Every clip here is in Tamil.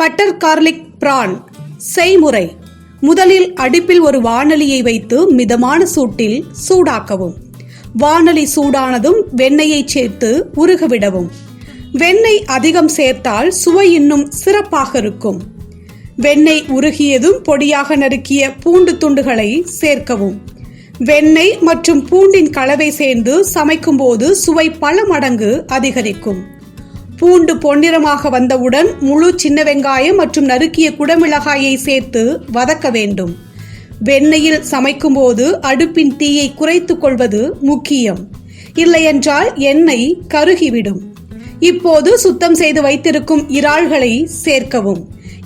பட்டர் கார்லிக் பிரான் செய்முறை. முதலில் அடுப்பில் ஒரு வாணலியை வைத்து மிதமான சூட்டில் சூடாக்கவும். வாணலி சூடானதும் வெண்ணெயை சேர்த்து உருகவிடவும். வெண்ணெய் அதிகம் சேர்த்தால் சுவை இன்னும் சிறப்பாக இருக்கும். வெண்ணெய் உருகியதும் பொடியாக நறுக்கிய பூண்டு துண்டுகளை சேர்க்கவும். வெண்ணெய் மற்றும் பூண்டின் கலவை சேர்ந்து சமைக்கும் போது சுவை பல மடங்கு அதிகரிக்கும். பூண்டு பொன்னிறமாக வந்தவுடன் முழு சின்ன வெங்காயம் மற்றும் நறுக்கிய குடமிளகாயை சேர்த்து வதக்க வேண்டும். வெண்ணெயில் சமைக்கும் போது அடுப்பின் தீயை குறைத்துக் கொள்வது முக்கியம். இல்லையென்றால் எண்ணெய் கருகிவிடும். இப்போது சுத்தம் செய்து வைத்திருக்கும் இறால்களை சேர்க்கவும்.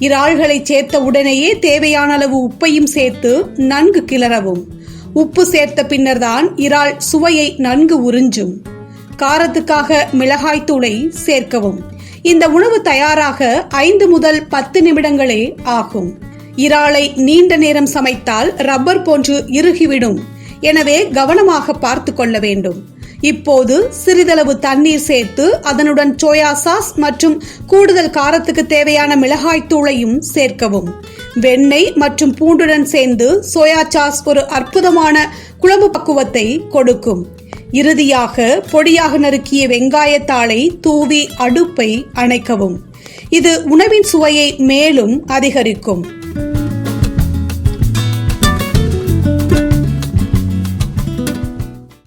இறால்களை சேர்த்த உடனேயே தேவையான அளவு உப்பையும் சேர்த்து நன்கு கிளறவும். உப்பு சேர்த்த பின்னர் தான் இறால் சுவையை நன்கு உறிஞ்சும். காரத்துக்காக மிளகாய் தூளை சேர்க்கவும். இந்த உணவு தயாராக 5 முதல் 10 நிமிடங்களே ஆகும். இறாலை நீண்ட நேரம் சமைத்தால் ரப்பர் போன்று இறுகிவிடும். எனவே கவனமாக பார்த்து கொள்ள வேண்டும். இப்போது சிறிதளவு தண்ணீர் சேர்த்து அதனுடன் சோயா சாஸ் மற்றும் கூடுதல் காரத்துக்கு தேவையான மிளகாய் தூளையும் சேர்க்கவும். வெண்ணெய் மற்றும் பூண்டுடன் சேர்ந்து சோயா சாஸ் ஒரு அற்புதமான குழம்பு பக்குவத்தை கொடுக்கும். இறுதியாக பொடியாக நறுக்கிய வெங்காயத்தாளை தூவி அடுப்பை அணைக்கவும். இது உணவின் சுவையை மேலும் அதிகரிக்கும்.